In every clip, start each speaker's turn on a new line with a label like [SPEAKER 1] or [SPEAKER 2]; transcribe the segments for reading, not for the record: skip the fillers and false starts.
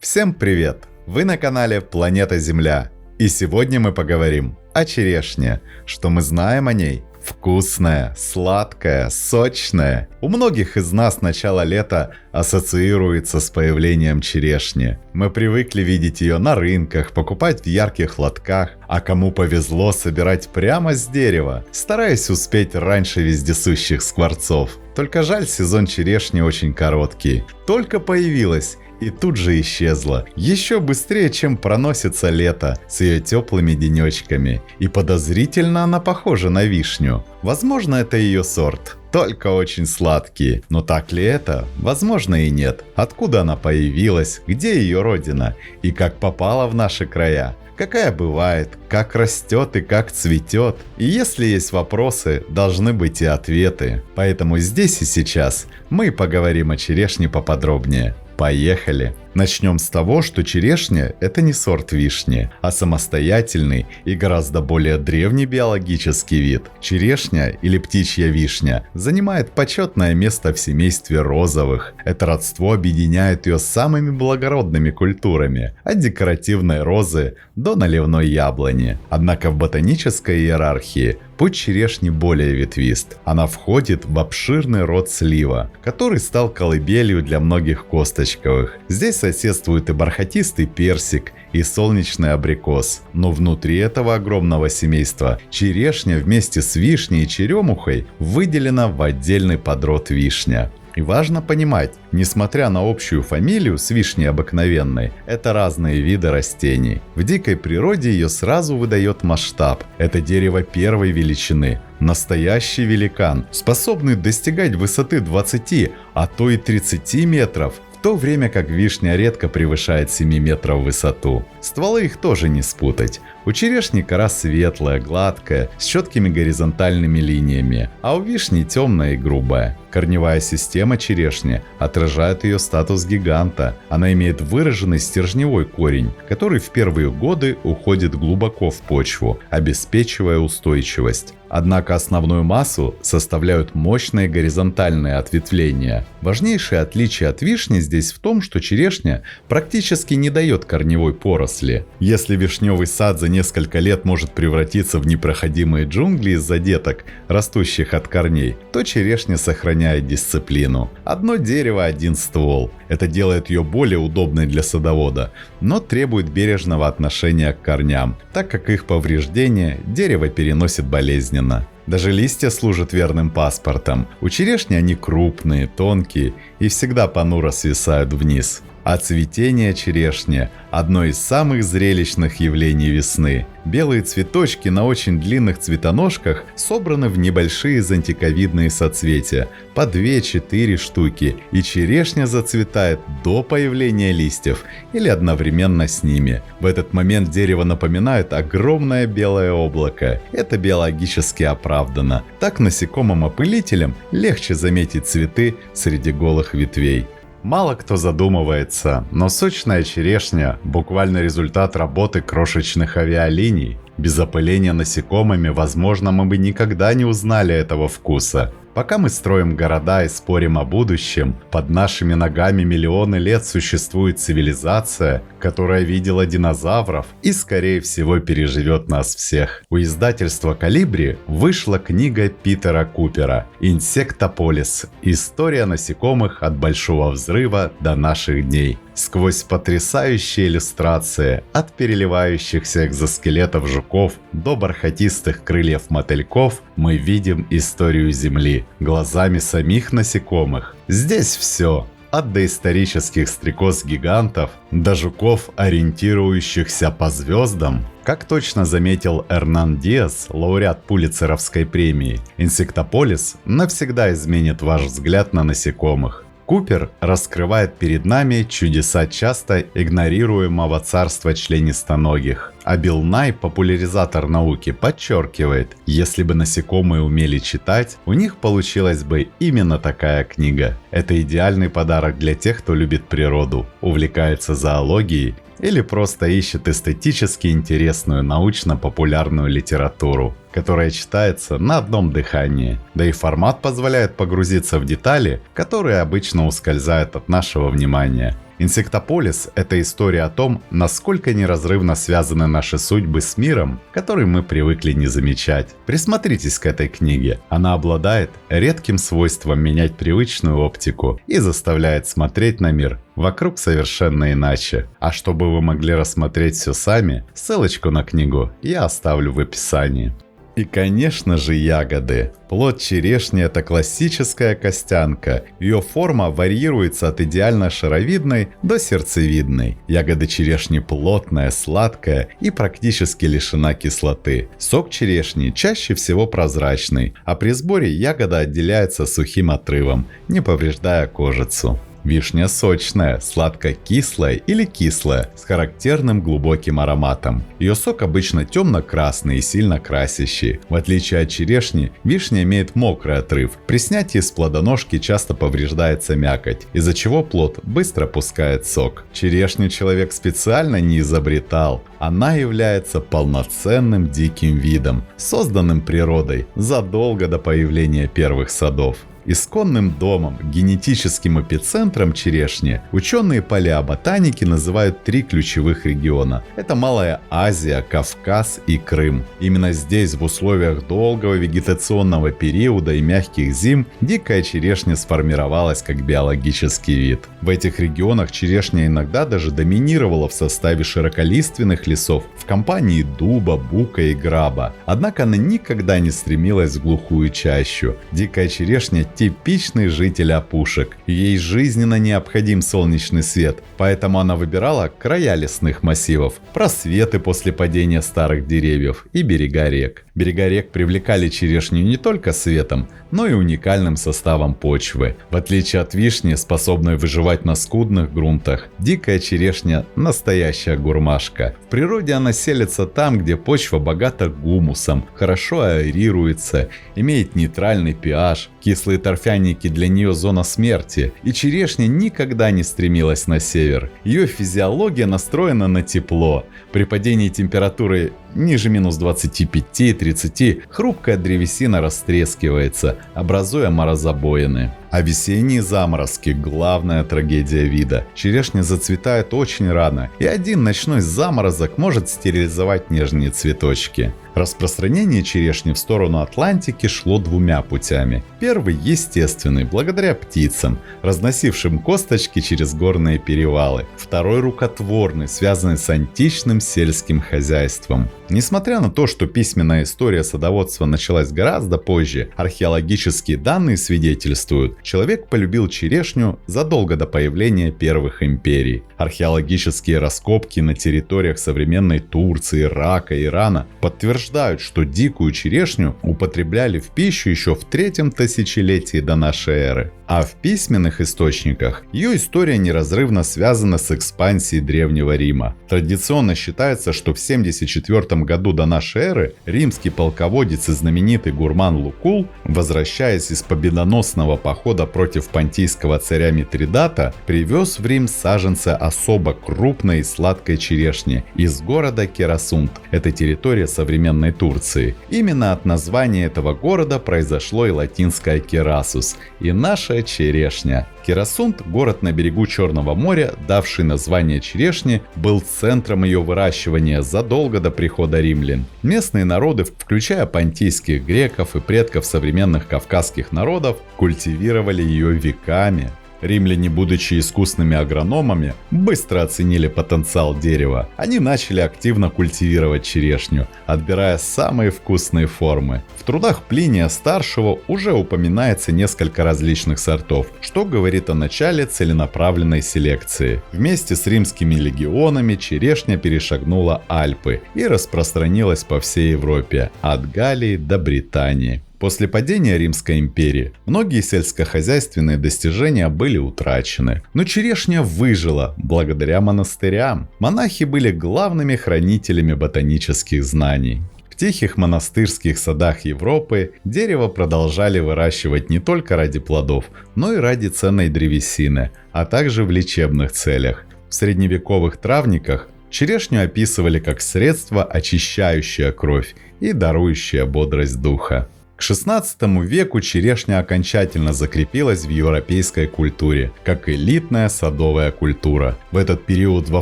[SPEAKER 1] Всем привет! Вы на канале Планета Земля. И сегодня мы поговорим о черешне. Что мы знаем о ней? Вкусная, сладкая, сочная. У многих из нас начало лета ассоциируется с появлением черешни. Мы привыкли видеть ее на рынках, покупать в ярких лотках, а кому повезло собирать прямо с дерева, стараясь успеть раньше вездесущих скворцов. Только жаль, сезон черешни очень короткий. Только появилась и тут же исчезла. Еще быстрее, чем проносится лето с ее теплыми денечками. И подозрительно она похожа на вишню. Возможно, это ее сорт, только очень сладкие. Но так ли это? Возможно и нет. Откуда она появилась? Где ее родина? И как попала в наши края? Какая бывает, как растет и как цветет. И если есть вопросы, должны быть и ответы. Поэтому здесь и сейчас мы поговорим о черешне поподробнее. Поехали! Начнем с того, что черешня – это не сорт вишни, а самостоятельный и гораздо более древний биологический вид. Черешня или птичья вишня занимает почетное место в семействе розовых. Это родство объединяет ее с самыми благородными культурами, от декоративной розы до наливной яблони. Однако в ботанической иерархии путь черешни более ветвист. Она входит в обширный род слива, который стал колыбелью для многих косточковых. Здесь соседствует и бархатистый персик, и солнечный абрикос. Но внутри этого огромного семейства черешня вместе с вишней и черемухой выделена в отдельный подрод вишня. И важно понимать, несмотря на общую фамилию с вишней обыкновенной, это разные виды растений. В дикой природе ее сразу выдает масштаб. Это дерево первой величины. Настоящий великан, способный достигать высоты 20, а то и 30 метров. В то время как вишня редко превышает 7 метров в высоту. Стволы их тоже не спутать. У черешни кора светлая, гладкая, с четкими горизонтальными линиями, а у вишни темная и грубая. Корневая система черешни отражает ее статус гиганта. Она имеет выраженный стержневой корень, который в первые годы уходит глубоко в почву, обеспечивая устойчивость. Однако основную массу составляют мощные горизонтальные ответвления. Важнейшее отличие от вишни здесь в том, что черешня практически не дает корневой поросли. Если вишневый сад за несколько лет может превратиться в непроходимые джунгли из-за деток, растущих от корней, то черешня сохраняет дисциплину. Одно дерево, один ствол. Это делает ее более удобной для садовода, но требует бережного отношения к корням, так как их повреждения дерево переносит болезненно. Даже листья служат верным паспортом. У черешни они крупные, тонкие и всегда понуро свисают вниз. А цветение черешни – одно из самых зрелищных явлений весны. Белые цветочки на очень длинных цветоножках собраны в небольшие зонтиковидные соцветия, по 2-4 штуки, и черешня зацветает до появления листьев или одновременно с ними. В этот момент дерево напоминает огромное белое облако. Это биологически оправдано. Так насекомым-опылителям легче заметить цветы среди голых ветвей. Мало кто задумывается, но сочная черешня – буквально результат работы крошечных авиалиний. Без опыления насекомыми, возможно, мы бы никогда не узнали этого вкуса. Пока мы строим города и спорим о будущем, под нашими ногами миллионы лет существует цивилизация, которая видела динозавров и, скорее всего, переживет нас всех. У издательства «Колибри» вышла книга Питера Купера «Инсектополис. История насекомых от Большого взрыва до наших дней». Сквозь потрясающие иллюстрации, от переливающихся экзоскелетов жуков до бархатистых крыльев мотыльков, мы видим историю Земли глазами самих насекомых. Здесь все. От доисторических стрекоз-гигантов до жуков, ориентирующихся по звездам. Как точно заметил Эрнан Диас, лауреат Пулитцеровской премии, «Инсектополис» навсегда изменит ваш взгляд на насекомых. Купер раскрывает перед нами чудеса часто игнорируемого царства членистоногих. А Билл Най, популяризатор науки, подчеркивает, если бы насекомые умели читать, у них получилась бы именно такая книга. Это идеальный подарок для тех, кто любит природу, увлекается зоологией или просто ищет эстетически интересную научно-популярную литературу, которая читается на одном дыхании. Да и формат позволяет погрузиться в детали, которые обычно ускользают от нашего внимания. Инсектополис – это история о том, насколько неразрывно связаны наши судьбы с миром, который мы привыкли не замечать. Присмотритесь к этой книге. Она обладает редким свойством менять привычную оптику и заставляет смотреть на мир вокруг совершенно иначе. А чтобы вы могли рассмотреть все сами, ссылочку на книгу я оставлю в описании. И, конечно же, ягоды. Плод черешни – это классическая костянка. Ее форма варьируется от идеально шаровидной до сердцевидной. Ягода черешни плотная, сладкая и практически лишена кислоты. Сок черешни чаще всего прозрачный, а при сборе ягода отделяется сухим отрывом, не повреждая кожицу. Вишня сочная, сладко-кислая или кислая, с характерным глубоким ароматом. Ее сок обычно темно-красный и сильно красящий. В отличие от черешни, вишня имеет мокрый отрыв. При снятии с плодоножки часто повреждается мякоть, из-за чего плод быстро пускает сок. Черешню человек специально не изобретал. Она является полноценным диким видом, созданным природой задолго до появления первых садов. Исконным домом, генетическим эпицентром черешни ученые палеоботаники называют 3 ключевых региона. Это Малая Азия, Кавказ и Крым. Именно здесь, в условиях долгого вегетационного периода и мягких зим, дикая черешня сформировалась как биологический вид. В этих регионах черешня иногда даже доминировала в составе широколиственных лесов в компании дуба, бука и граба. Однако она никогда не стремилась в глухую чащу. Дикая черешня – типичный житель опушек. Ей жизненно необходим солнечный свет, поэтому она выбирала края лесных массивов, просветы после падения старых деревьев и берега рек. Берега рек привлекали черешню не только светом, но и уникальным составом почвы. В отличие от вишни, способной выживать на скудных грунтах, дикая черешня – настоящая гурмашка. В природе она селится там, где почва богата гумусом, хорошо аэрируется, имеет нейтральный pH, кислые торфяники для нее зона смерти, и черешня никогда не стремилась на север. Ее физиология настроена на тепло. При падении температуры ниже минус 25-30 хрупкая древесина растрескивается, образуя морозобоины. А весенние заморозки – главная трагедия вида. Черешня зацветает очень рано, и один ночной заморозок может стерилизовать нежные цветочки. Распространение черешни в сторону Атлантики шло 2 путями. Первый – естественный, благодаря птицам, разносившим косточки через горные перевалы. Второй – рукотворный, связанный с античным сельским хозяйством. Несмотря на то, что письменная история садоводства началась гораздо позже, археологические данные свидетельствуют, человек полюбил черешню задолго до появления первых империй. Археологические раскопки на территориях современной Турции, Ирака, Ирана подтверждают, что дикую черешню употребляли в пищу еще в 3-м тысячелетии до нашей эры. А в письменных источниках ее история неразрывно связана с экспансией Древнего Рима. Традиционно считается, что в 74 году до нашей эры римский полководец и знаменитый гурман Лукул, возвращаясь из победоносного похода против понтийского царя Митридата, привез в Рим саженцы особо крупной и сладкой черешни из города Керасунт. Это территория современной Турции. Именно от названия этого города произошло и латинское Керасус и наша черешня. Керасунт, город на берегу Черного моря, давший название черешни, был центром ее выращивания задолго до прихода римлян. Местные народы, включая понтийских греков и предков современных кавказских народов, культивировали ее веками. Римляне, будучи искусными агрономами, быстро оценили потенциал дерева. Они начали активно культивировать черешню, отбирая самые вкусные формы. В трудах Плиния Старшего уже упоминается несколько различных сортов, что говорит о начале целенаправленной селекции. Вместе с римскими легионами черешня перешагнула Альпы и распространилась по всей Европе, от Галлии до Британии. После падения Римской империи многие сельскохозяйственные достижения были утрачены, но черешня выжила благодаря монастырям. Монахи были главными хранителями ботанических знаний. В тихих монастырских садах Европы дерево продолжали выращивать не только ради плодов, но и ради ценной древесины, а также в лечебных целях. В средневековых травниках черешню описывали как средство, очищающее кровь и дарующее бодрость духа. К XVI веку черешня окончательно закрепилась в европейской культуре, как элитная садовая культура. В этот период во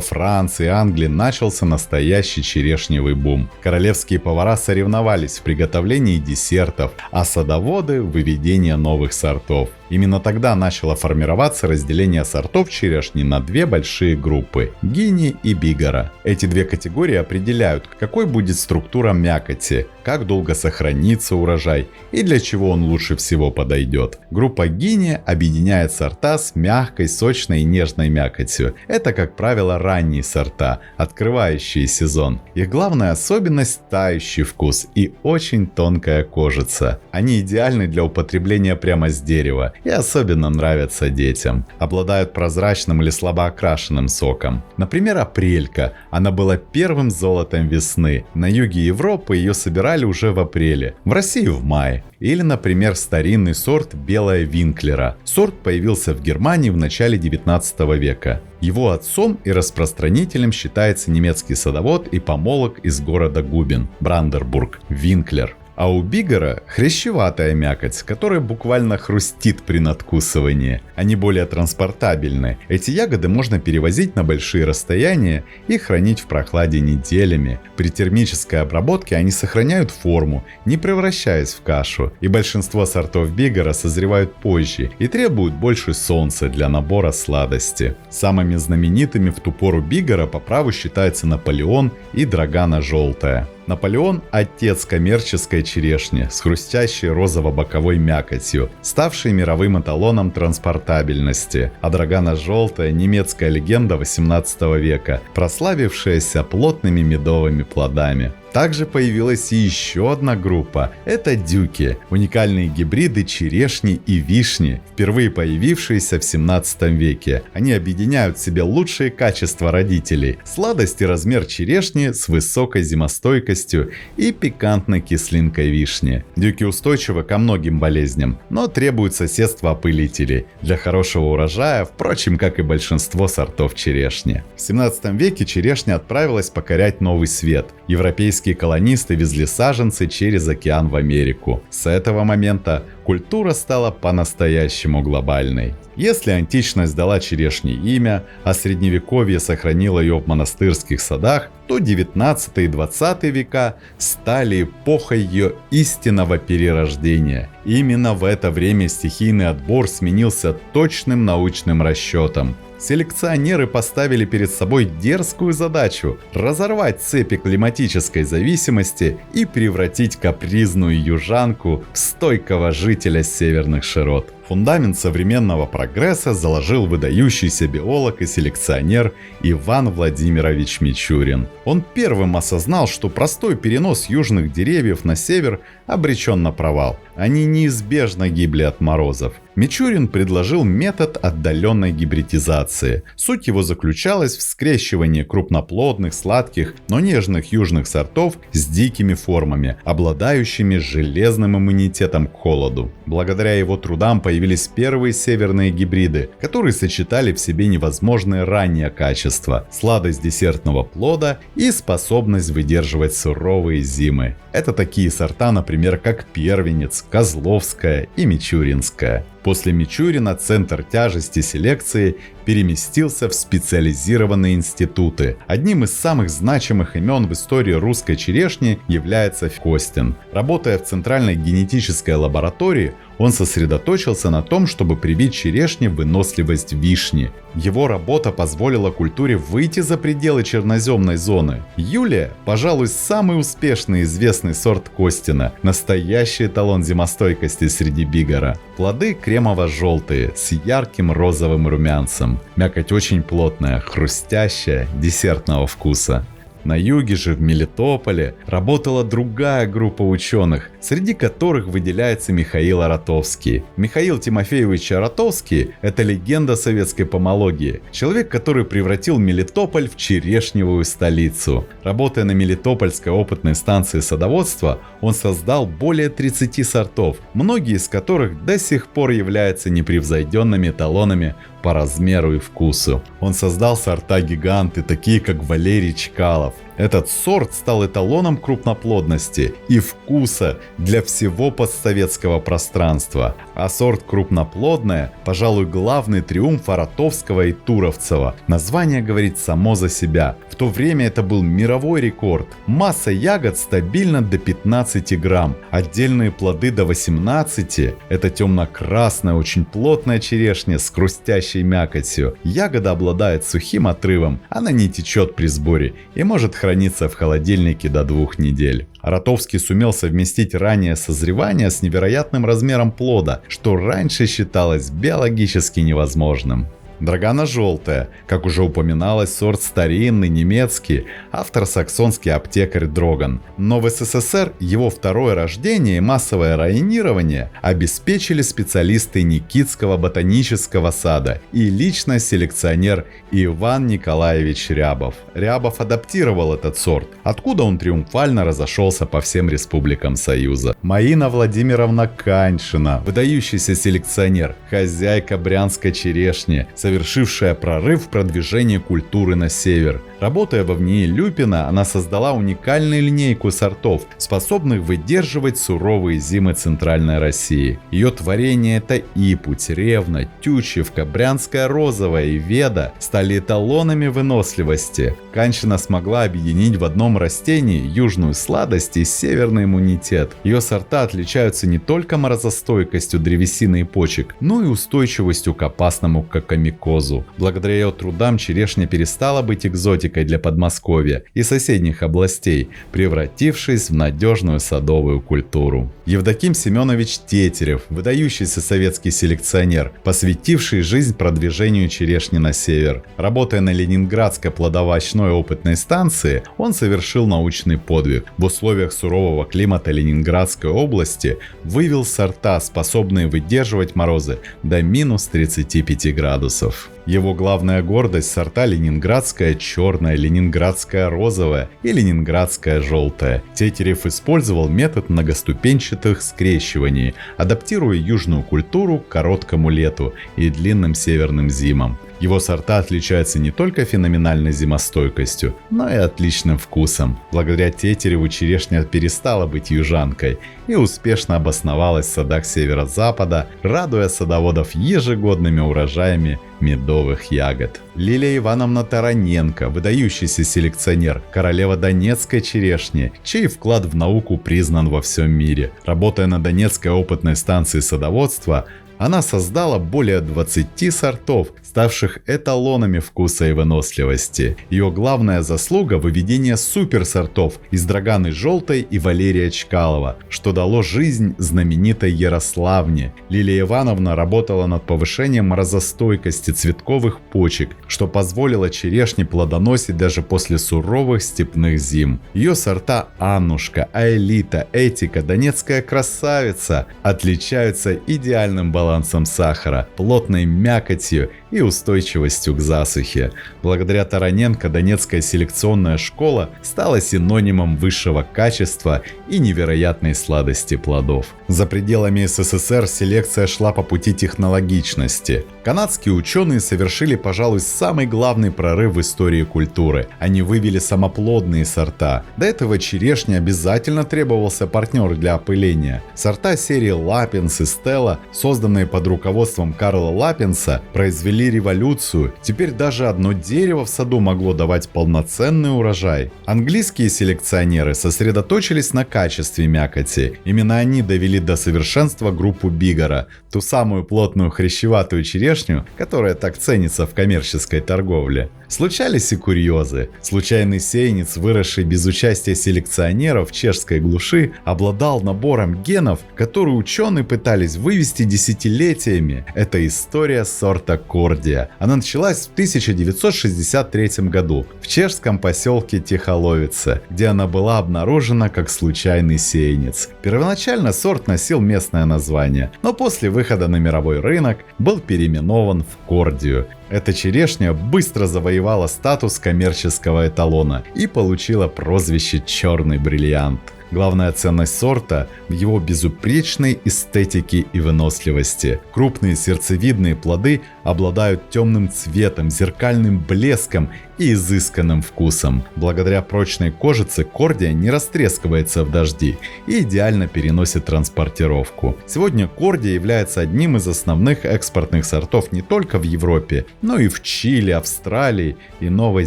[SPEAKER 1] Франции и Англии начался настоящий черешневый бум. Королевские повара соревновались в приготовлении десертов, а садоводы – в выведении новых сортов. Именно тогда начало формироваться разделение сортов черешни на две большие группы – Гини и Бигара. Эти две категории определяют, какой будет структура мякоти, как долго сохранится урожай и для чего он лучше всего подойдет. Группа Гини объединяет сорта с мягкой, сочной и нежной мякотью. Это, как правило, ранние сорта, открывающие сезон. Их главная особенность – тающий вкус и очень тонкая кожица. Они идеальны для употребления прямо с дерева и особенно нравятся детям. Обладают прозрачным или слабо окрашенным соком. Например, апрелька. Она была первым золотом весны. На юге Европы ее собирали уже в апреле, в России в мае. Или, например, старинный сорт белая Винклера. Сорт появился в Германии в начале 19 века. Его отцом и распространителем считается немецкий садовод и помолог из города Губин, Бранденбург, Винклер. А у Бигара хрящеватая мякоть, которая буквально хрустит при надкусывании. Они более транспортабельны. Эти ягоды можно перевозить на большие расстояния и хранить в прохладе неделями. При термической обработке они сохраняют форму, не превращаясь в кашу. И большинство сортов Бигара созревают позже и требуют больше солнца для набора сладости. Самыми знаменитыми в ту пору Бигара по праву считаются Наполеон и Драгана желтая. Наполеон – отец коммерческой черешни с хрустящей розово-боковой мякотью, ставшей мировым эталоном транспортабельности, а Драгана желтая – немецкая легенда 18 века, прославившаяся плотными медовыми плодами. Также появилась и еще одна группа – это дюки, уникальные гибриды черешни и вишни, впервые появившиеся в 17 веке. Они объединяют в себе лучшие качества родителей – сладость и размер черешни с высокой зимостойкостью и пикантной кислинкой вишни. Дюки устойчивы ко многим болезням, но требуют соседства опылителей для хорошего урожая, впрочем, как и большинство сортов черешни. В 17 веке черешня отправилась покорять новый свет. Европейские колонисты везли саженцы через океан в Америку. С этого момента культура стала по-настоящему глобальной. Если античность дала черешне имя, а средневековье сохранило ее в монастырских садах, то 19 и 20 века стали эпохой ее истинного перерождения. Именно в это время стихийный отбор сменился точным научным расчетом. Селекционеры поставили перед собой дерзкую задачу – разорвать цепи климатической зависимости и превратить капризную южанку в стойкого жителя северных широт. Фундамент современного прогресса заложил выдающийся биолог и селекционер Иван Владимирович Мичурин. Он первым осознал, что простой перенос южных деревьев на север обречен на провал. Они неизбежно гибли от морозов. Мичурин предложил метод отдаленной гибридизации. Суть его заключалась в скрещивании крупноплодных, сладких, но нежных южных сортов с дикими формами, обладающими железным иммунитетом к холоду. Благодаря его трудам появились первые северные гибриды, которые сочетали в себе невозможные ранние качества, сладость десертного плода и способность выдерживать суровые зимы. Это такие сорта, например, как Первенец, Козловская и Мичуринская. После Мичурина центр тяжести селекции переместился в специализированные институты. Одним из самых значимых имен в истории русской черешни является Костин. Работая в Центральной генетической лаборатории, он сосредоточился на том, чтобы привить черешне выносливость вишни. Его работа позволила культуре выйти за пределы черноземной зоны. Юлия, пожалуй, самый успешный и известный сорт Костина, настоящий эталон зимостойкости среди бигара. Плоды кремово-желтые, с ярким розовым румянцем. Мякоть очень плотная, хрустящая, десертного вкуса. На юге же, в Мелитополе, работала другая группа ученых, среди которых выделяется Михаил Аратовский. Михаил Тимофеевич Аратовский – это легенда советской помологии. Человек, который превратил Мелитополь в черешневую столицу. Работая на Мелитопольской опытной станции садоводства, он создал более 30 сортов, многие из которых до сих пор являются непревзойденными эталонами по размеру и вкусу. Он создал сорта-гиганты, такие как Валерий Чкалов, Этот сорт стал эталоном крупноплодности и вкуса для всего постсоветского пространства. А сорт крупноплодная, пожалуй, главный триумф Аратовского и Туровцева. Название говорит само за себя. В то время это был мировой рекорд. Масса ягод стабильно до 15 грамм. Отдельные плоды до 18. Это темно-красная, очень плотная черешня с хрустящей мякотью. Ягода обладает сухим отрывом. Она не течет при сборе и может храниться в холодильнике до 2 недель. Аратовский сумел совместить раннее созревание с невероятным размером плода, что раньше считалось биологически невозможным. Драгана желтая, как уже упоминалось, сорт старинный, немецкий, автор саксонский аптекарь Дроган. Но в СССР его второе рождение и массовое районирование обеспечили специалисты Никитского ботанического сада и лично селекционер Иван Николаевич Рябов. Рябов адаптировал этот сорт, откуда он триумфально разошелся по всем республикам Союза. Маина Владимировна Каньшина, выдающийся селекционер, хозяйка брянской черешни, совершившая прорыв в продвижении культуры на север. Работая во ВНИИ Люпина, она создала уникальную линейку сортов, способных выдерживать суровые зимы Центральной России. Ее творения — это Ипуть, Ревна, Тючевка, Брянская розовая и Веда — стали эталонами выносливости. Каньшина смогла объединить в одном растении южную сладость и северный иммунитет. Ее сорта отличаются не только морозостойкостью древесины и почек, но и устойчивостью к опасному кокомикозу. Благодаря ее трудам черешня перестала быть экзотикой для Подмосковья и соседних областей, превратившись в надежную садовую культуру. Евдоким Семенович Тетерев, выдающийся советский селекционер, посвятивший жизнь продвижению черешни на север. Работая на Ленинградской плодоовощной опытной станции, он совершил научный подвиг. В условиях сурового климата Ленинградской области вывел сорта, способные выдерживать морозы до минус 35 градусов. Его главная гордость — сорта ленинградская черная, ленинградская розовая и ленинградская желтая. Тетерев использовал метод многоступенчатых скрещиваний, адаптируя южную культуру к короткому лету и длинным северным зимам. Его сорта отличаются не только феноменальной зимостойкостью, но и отличным вкусом. Благодаря Тетереву черешня перестала быть южанкой и успешно обосновалась в садах северо-запада, радуя садоводов ежегодными урожаями медовых ягод. Лилия Ивановна Тараненко, выдающийся селекционер, королева донецкой черешни, чей вклад в науку признан во всем мире. Работая на Донецкой опытной станции садоводства, она создала более 20 сортов, ставших эталонами вкуса и выносливости. Ее главная заслуга — выведение суперсортов из Драганы желтой и Валерия Чкалова, что дало жизнь знаменитой Ярославне. Лилия Ивановна работала над повышением морозостойкости цветковых почек, что позволило черешне плодоносить даже после суровых степных зим. Ее сорта Аннушка, Аэлита, Этика, Донецкая красавица отличаются идеальным балансом сахара, плотной мякотью и устойчивостью к засухе. Благодаря Тараненко Донецкая селекционная школа стала синонимом высшего качества и невероятной сладости плодов. За пределами СССР селекция шла по пути технологичности. Канадские ученые совершили, пожалуй, самый главный прорыв в истории культуры. Они вывели самоплодные сорта. До этого черешне обязательно требовался партнер для опыления. Сорта серии Лапинс и Стелла, созданные под руководством Карла Лапинса, произвели революцию. Теперь даже одно дерево в саду могло давать полноценный урожай. Английские селекционеры сосредоточились на качестве мякоти. Именно они довели до совершенства группу Бигора, ту самую плотную хрящеватую черешню, которая так ценится в коммерческой торговле. Случались и курьезы. Случайный сеянец, выросший без участия селекционеров в чешской глуши, обладал набором генов, которые ученые пытались вывести десятилетиями. Это история сорта Кордия. Она началась в 1963 году в чешском поселке Тихоловице, где она была обнаружена как случайный сеянец. Первоначально сорт носил местное название, но после выхода на мировой рынок был переименован в Кордию. Эта черешня быстро завоевала статус коммерческого эталона и получила прозвище «Черный бриллиант». Главная ценность сорта в его безупречной эстетике и выносливости. Крупные сердцевидные плоды обладают темным цветом, зеркальным блеском и изысканным вкусом. Благодаря прочной кожице кордия не растрескивается в дожди и идеально переносит транспортировку. Сегодня кордия является одним из основных экспортных сортов не только в Европе, но и в Чили, Австралии и Новой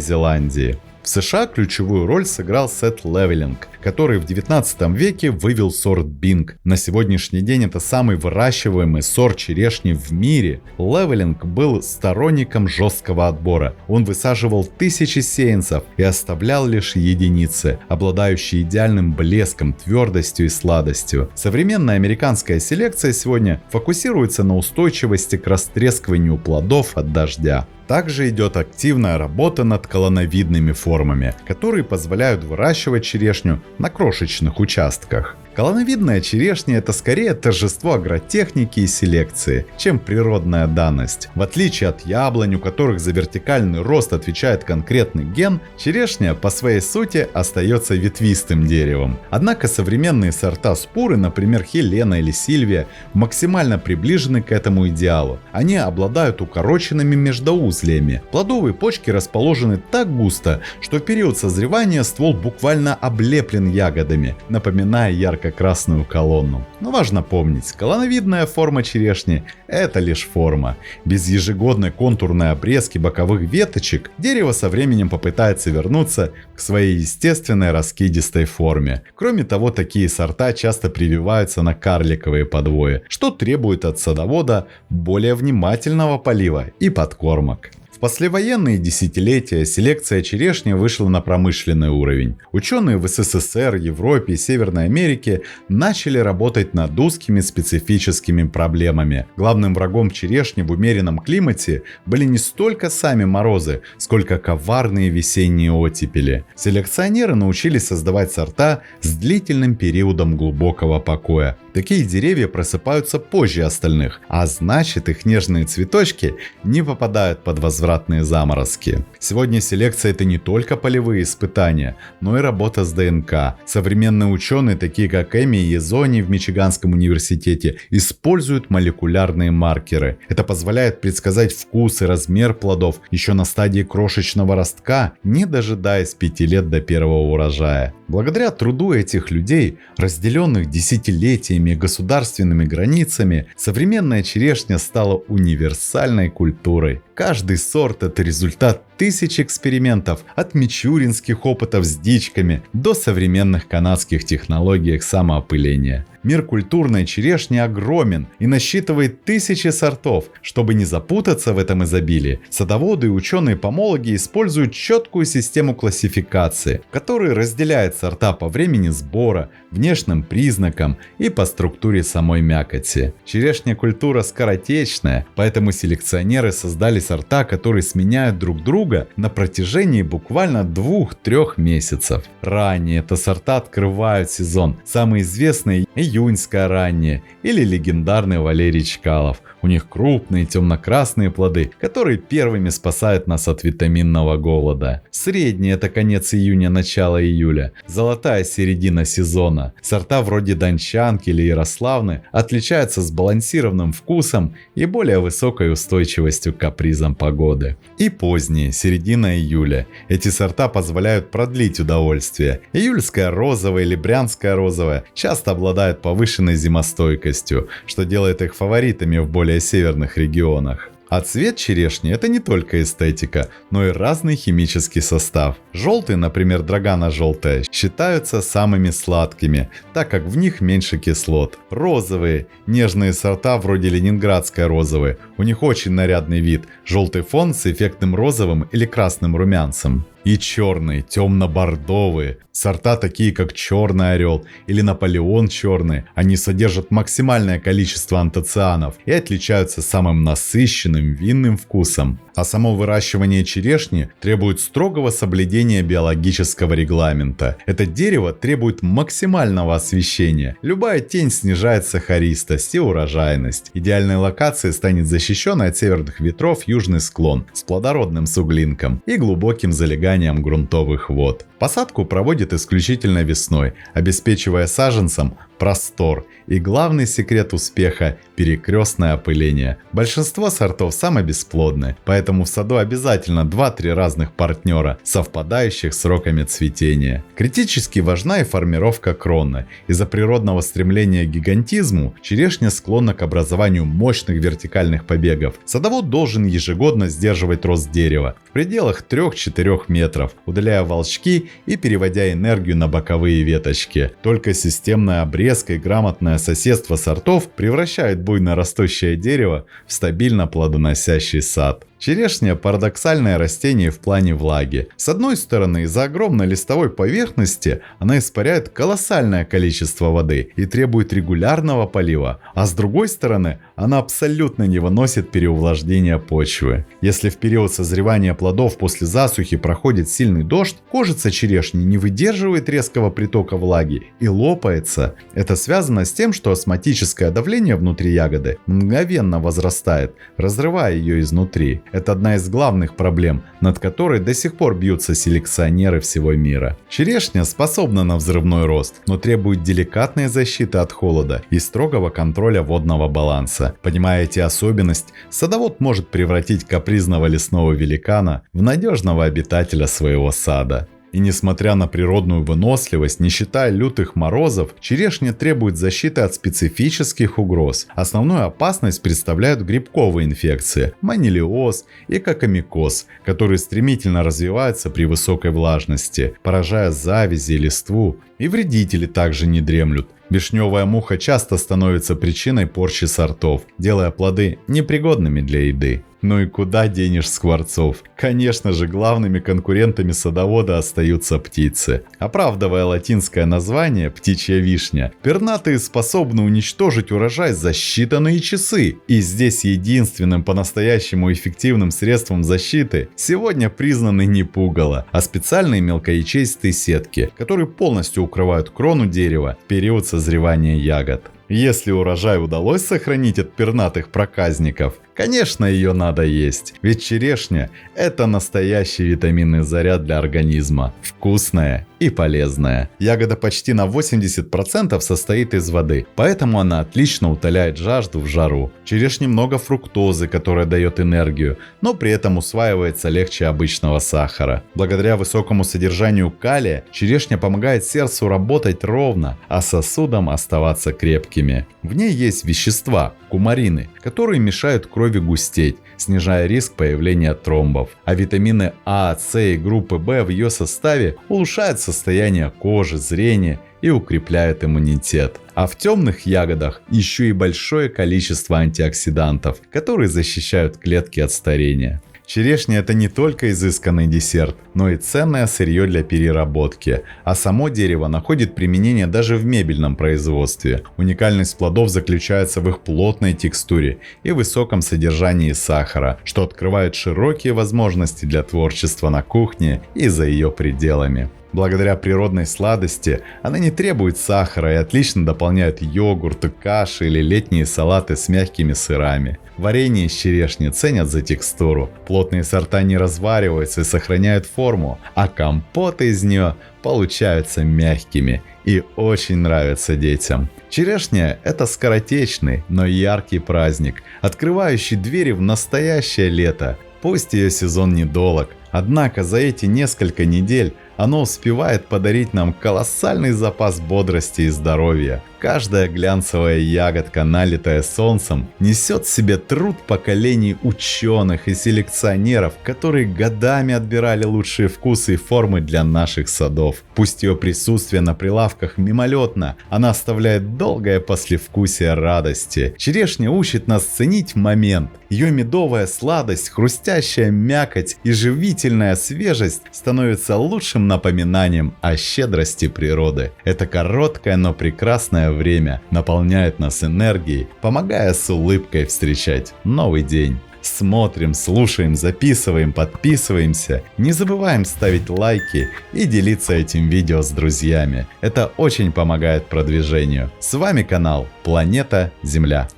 [SPEAKER 1] Зеландии. В США ключевую роль сыграл Сет Левелинг, который в 19 веке вывел сорт Бинг. На сегодняшний день это самый выращиваемый сорт черешни в мире. Левелинг был сторонником жесткого отбора. Он высаживал тысячи сеянцев и оставлял лишь единицы, обладающие идеальным блеском, твердостью и сладостью. Современная американская селекция сегодня фокусируется на устойчивости к растрескиванию плодов от дождя. Также идет активная работа над колоновидными формами, которые позволяют выращивать черешню на крошечных участках. Колоновидная черешня – это скорее торжество агротехники и селекции, чем природная данность. В отличие от яблонь, у которых за вертикальный рост отвечает конкретный ген, черешня по своей сути остается ветвистым деревом. Однако современные сорта спуры, например Хелена или Сильвия, максимально приближены к этому идеалу. Они обладают укороченными междоузлиями. Плодовые почки расположены так густо, что в период созревания ствол буквально облеплен ягодами, напоминая ярко-красную колонну. Но важно помнить, колоновидная форма черешни – это лишь форма. Без ежегодной контурной обрезки боковых веточек дерево со временем попытается вернуться к своей естественной раскидистой форме. Кроме того, такие сорта часто прививаются на карликовые подвои, что требует от садовода более внимательного полива и подкормок. В послевоенные десятилетия селекция черешни вышла на промышленный уровень. Ученые в СССР, Европе и Северной Америке начали работать над узкими специфическими проблемами. Главным врагом черешни в умеренном климате были не столько сами морозы, сколько коварные весенние оттепели. Селекционеры научились создавать сорта с длительным периодом глубокого покоя. Такие деревья просыпаются позже остальных, а значит их нежные цветочки не попадают под возвратные заморозки. Сегодня селекция — это не только полевые испытания, но и работа с ДНК. Современные ученые, такие как Эми и Езони в Мичиганском университете, используют молекулярные маркеры. Это позволяет предсказать вкус и размер плодов еще на стадии крошечного ростка, не дожидаясь 5 лет до первого урожая. Благодаря труду этих людей, разделенных десятилетиями и государственными границами, современная черешня стала универсальной культурой. Каждый сорт – это результат тысяч экспериментов, от мичуринских опытов с дичками до современных канадских технологий самоопыления. Мир культурной черешни огромен и насчитывает тысячи сортов. Чтобы не запутаться в этом изобилии, садоводы и ученые-помологи используют четкую систему классификации, которая разделяет сорта по времени сбора, внешним признакам и по структуре самой мякоти. Черешня культура скоротечная, поэтому селекционеры создали сорта, которые сменяют друг друга на протяжении буквально 2-3 месяцев. Ранние это сорта открывают сезон. Самые известные июньская ранняя или легендарный Валерий Чкалов. У них крупные темно-красные плоды, которые первыми спасают нас от витаминного голода. Средний это конец июня, начало июля. Золотая середина сезона. Сорта вроде Дончанки или Ярославны отличаются сбалансированным вкусом и более высокой устойчивостью к капризам погоды. И поздние, середина июля. Эти сорта позволяют продлить удовольствие. Июльская розовая или брянская розовая часто обладают повышенной зимостойкостью, что делает их фаворитами в более северных регионах. А цвет черешни – это не только эстетика, но и разный химический состав. Желтые, например, драгана желтая, считаются самыми сладкими, так как в них меньше кислот. Розовые, нежные сорта вроде ленинградской розовой, у них очень нарядный вид, желтый фон с эффектным розовым или красным румянцем. И черные, темно-бордовые, сорта такие как Черный Орел или Наполеон Черный, они содержат максимальное количество антоцианов и отличаются самым насыщенным винным вкусом. А само выращивание черешни требует строгого соблюдения биологического регламента. Это дерево требует максимального освещения. Любая тень снижает сахаристость и урожайность. Идеальной локацией станет защищенный от северных ветров южный склон с плодородным суглинком и глубоким залеганием влиянием грунтовых вод. Посадку проводят исключительно весной, обеспечивая саженцам простор. И главный секрет успеха – перекрестное опыление. Большинство сортов самобесплодны, поэтому в саду обязательно 2-3 разных партнера, совпадающих с сроками цветения. Критически важна и формировка кроны. Из-за природного стремления к гигантизму черешня склонна к образованию мощных вертикальных побегов. Садовод должен ежегодно сдерживать рост дерева в пределах 3-4 метров, удаляя волчки и переводя энергию на боковые веточки. Только системная обрезка и грамотное соседство сортов превращают буйно растущее дерево в стабильно плодоносящий сад. Черешня – парадоксальное растение в плане влаги. С одной стороны, из-за огромной листовой поверхности она испаряет колоссальное количество воды и требует регулярного полива, а с другой стороны, она абсолютно не выносит переувлажнения почвы. Если в период созревания плодов после засухи проходит сильный дождь, кожица черешни не выдерживает резкого притока влаги и лопается. Это связано с тем, что осмотическое давление внутри ягоды мгновенно возрастает, разрывая ее изнутри. Это одна из главных проблем, над которой до сих пор бьются селекционеры всего мира. Черешня способна на взрывной рост, но требует деликатной защиты от холода и строгого контроля водного баланса. Понимая эти особенности, садовод может превратить капризного лесного великана в надежного обитателя своего сада. И несмотря на природную выносливость, не считая лютых морозов, черешня требует защиты от специфических угроз. Основную опасность представляют грибковые инфекции – манилиоз и кокомикоз, которые стремительно развиваются при высокой влажности, поражая завязи и листву. И вредители также не дремлют. Вишневая муха часто становится причиной порчи сортов, делая плоды непригодными для еды. Ну и куда денешь скворцов? Конечно же, главными конкурентами садовода остаются птицы. Оправдывая латинское название «птичья вишня», пернатые способны уничтожить урожай за считанные часы. И здесь единственным по-настоящему эффективным средством защиты сегодня признаны не пугало, а специальные мелкоячеистые сетки, которые полностью укрывают крону дерева в период созревания ягод. Если урожай удалось сохранить от пернатых проказников, конечно, ее надо есть, ведь черешня – это настоящий витаминный заряд для организма, вкусная и полезная. Ягода почти на 80% состоит из воды, поэтому она отлично утоляет жажду в жару. В черешне много фруктозы, которая дает энергию, но при этом усваивается легче обычного сахара. Благодаря высокому содержанию калия черешня помогает сердцу работать ровно, а сосудам оставаться крепкими. В ней есть вещества, кумарины, которые мешают крови густеть, снижая риск появления тромбов. А витамины А, С и группы В в ее составе улучшают состояние кожи, зрения и укрепляют иммунитет. А в темных ягодах еще и большое количество антиоксидантов, которые защищают клетки от старения. Черешня – это не только изысканный десерт, но и ценное сырье для переработки, а само дерево находит применение даже в мебельном производстве. Уникальность плодов заключается в их плотной текстуре и высоком содержании сахара, что открывает широкие возможности для творчества на кухне и за ее пределами. Благодаря природной сладости она не требует сахара и отлично дополняет йогурты, каши или летние салаты с мягкими сырами. Варенье из черешни ценят за текстуру. Плотные сорта не развариваются и сохраняют форму, а компоты из нее получаются мягкими и очень нравятся детям. Черешня – это скоротечный, но яркий праздник, открывающий двери в настоящее лето. Пусть ее сезон недолг, однако за эти несколько недель оно успевает подарить нам колоссальный запас бодрости и здоровья. Каждая глянцевая ягодка, налитая солнцем, несет в себе труд поколений ученых и селекционеров, которые годами отбирали лучшие вкусы и формы для наших садов. Пусть ее присутствие на прилавках мимолетно, она оставляет долгое послевкусие радости. Черешня учит нас ценить момент. Ее медовая сладость, хрустящая мякоть и живительная свежесть становятся лучшим напоминанием о щедрости природы. Это короткое, но прекрасное время наполняет нас энергией, помогая с улыбкой встречать новый день. Смотрим, слушаем, записываем, подписываемся. Не забываем ставить лайки и делиться этим видео с друзьями. Это очень помогает продвижению. С вами канал Планета Земля.